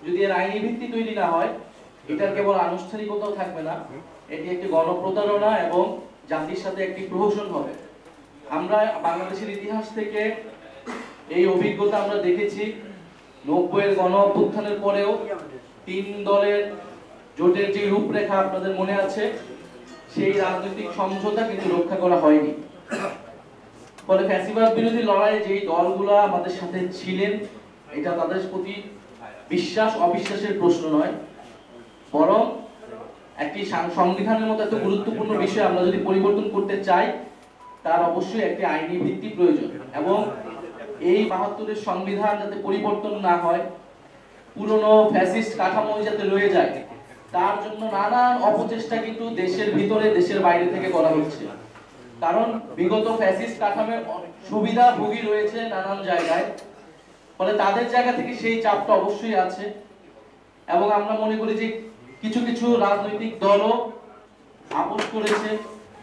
যদি এর আইনি ভিত্তি তৈরি না হয়, এটার কেবল আনুষ্ঠানিকতাও থাকবে না, এটি একটি গণপ্রতারণা এবং জাতির সাথে একটি প্রহসন হবে। আমরা বাংলাদেশের ইতিহাস থেকে এই অভিজ্ঞতা আমরা দেখেছি। 90-এর গণ অভ্যুত্থানের পরেও 3 দলের জোটের যে রূপরেখা আপনাদের মনে আছে, সেই রাজনৈতিক সমঝোতা কিন্তু রক্ষা করা হয়নি। ফলে ফ্যাসিবাদ বিরোধী লড়াইয়ে যেই দলগুলো আমাদের সাথে ছিলেন, এটা তাদের প্রতি বিশ্বাস অবিশ্বাসের প্রশ্ন নয়, বরং একটি সংবিধানের মতো এত গুরুত্বপূর্ণ বিষয় আমরা যদি পরিবর্তন করতে চাই, তার অবশ্যই একটি আইনি ভিত্তি প্রয়োজন। এবং এই 72-এর সংবিধান যাতে পরিবর্তন না হয়, পুরনো ফ্যাসিস্ট কাঠামো যাতে রয়ে যায়, তার জন্য নানান অপচেষ্টা কিন্তু দেশের ভিতরে দেশের বাইরে থেকে করা হচ্ছে। কারণ বিগত ফ্যাসিস্ট কাঠামোর সুবিধাভোগী রয়েছে নানান জায়গায়, ফলে তাদের জায়গা থেকে সেই চাপটা অবশ্যই আছে। এবং আমরা মনে করি যে কিছু কিছু রাজনৈতিক দলও আপোষ করেছে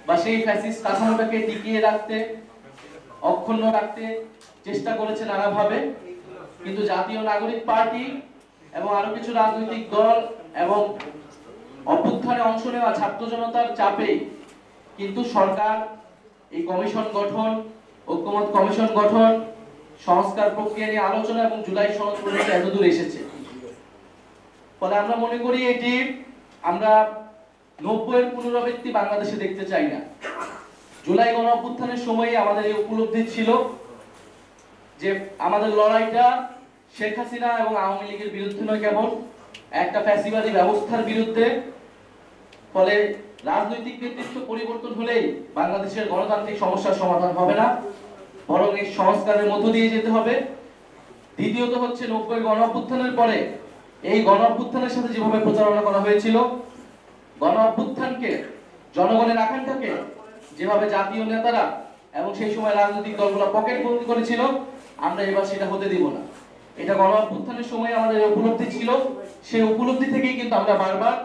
বা সেই ফ্যাসিস্ট কাঠামোটাকে টিকিয়ে রাখতে, অক্ষুণ্ণ রাখতে চেষ্টা করেছে নানাভাবে। কিন্তু জাতীয় নাগরিক পার্টি এবং আরো কিছু রাজনৈতিক দল এবং অভ্যুত্থানে অংশ নেওয়া ছাত্র জনতার চাপে কিন্তু সরকার এই কমিশন গঠন, ঐক্যমত কমিশন গঠন, সংস্কার প্রক্রিয়া নিয়ে আলোচনা এবং জুলাই সনদ পর্যন্ত এতদূর এসেছে। ফলে আমরা মনে করি এটি আমরা 90-এর পুনরাবৃত্তি বাংলাদেশে দেখতে চাই না। জুলাই গণ অভ্যুত্থানের সময় আমাদের এই উপলব্ধি ছিল যে আমাদের লড়াইটা শেখ হাসিনা এবং আওয়ামী লীগের বিরুদ্ধে নয়, কেবল একটা ফ্যাসিবাদী ব্যবস্থার বিরুদ্ধে। ফলে রাজনৈতিক নেতৃত্ব পরিবর্তন হলেই বাংলাদেশের গণতান্ত্রিক সমস্যার সমাধান হবে না, বরং এই সংস্কারের মধ্য দিয়ে যেতে হবে। দ্বিতীয়ত হচ্ছে 90-এর গণ অভ্যুত্থানের পরে এই গণ অভ্যুত্থানের সাথে যেভাবে প্রচারণা করা হয়েছিল, গণ অভ্যুত্থানকে, জনগণের আকাঙ্ক্ষাকে যেভাবে জাতীয় নেতারা এবং সেই সময় রাজনৈতিক দলগুলো পকেটবন্দি করেছিল, আমরা এবার সেটা হতে দিব না। এটা গণ অভ্যুত্থানের সময় আমাদের উপলব্ধি ছিল, সেই উপলব্ধি থেকেই কিন্তু আমরা বারবার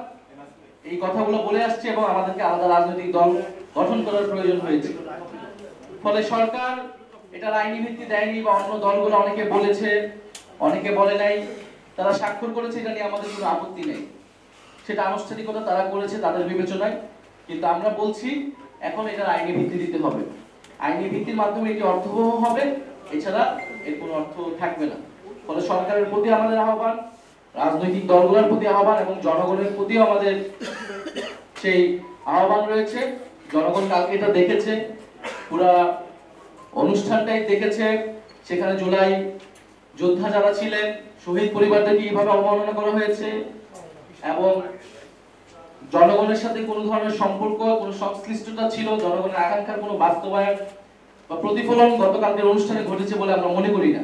এই কথাগুলো বলে আসছি এবং আমাদেরকে আলাদা রাজনৈতিক দল গঠন করার প্রয়োজন হয়েছে। ফলে সরকার এটার আইনি ভিত্তি দেয়নি বা অন্য দলগুলো অনেকে বলেছে, অনেকে বলে নাই, তারা স্বাক্ষর করেছে, এটা নিয়ে আমাদের কোনো আপত্তি নেই। সেটা আনুষ্ঠানিকতা তারা করেছে তাদের বিবেচনায়। কিন্তু আমরা বলছি এখন এটার আইনি ভিত্তি দিতে হবে। আইনি ভিত্তির মাধ্যমে এটি অর্থবহ হবে, এছাড়া এর কোনো অর্থ থাকবে না। ফলে সরকারের প্রতি আমাদের আহ্বান, রাজনৈতিক দলগুলোর প্রতি আহ্বান এবং জনগণের প্রতিও আমাদের সেই আহ্বান রয়েছে। জনগণ কালকে এটা দেখেছে, পুরা অনুষ্ঠানটাই দেখেছে। সেখানে জুলাই যোদ্ধা যারা ছিলেন, শহীদ পরিবারদেরকে কিভাবে অবমাননা করা হয়েছে এবং জনগণের সাথে কোনো ধরনের সম্পর্ক, কোনো সংশ্লিষ্টতা ছিল, জনগণের আকাঙ্ক্ষার কোনো বাস্তবায়ন বা প্রতিফলন গতকালকের অনুষ্ঠানে ঘটেছে বলে আমরা মনে করি না।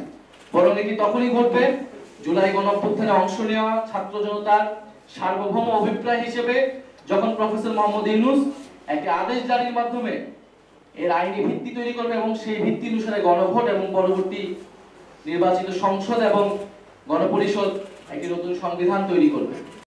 বরং এটি তখনই ঘটবে জুলাই গণ অভ্যুত্থানে অংশ নেওয়া ছাত্র জনতার সার্বভৌম অভিপ্রায় হিসেবে যখন প্রফেসর মোহাম্মদ ইউনূস একটি আদেশ জারির মাধ্যমে এর আইনি ভিত্তি তৈরি করবে এবং সেই ভিত্তি অনুসারে গণভোট এবং পরবর্তী নির্বাচিত সংসদ এবং গণপরিষদ একটি নতুন সংবিধান তৈরি করবে।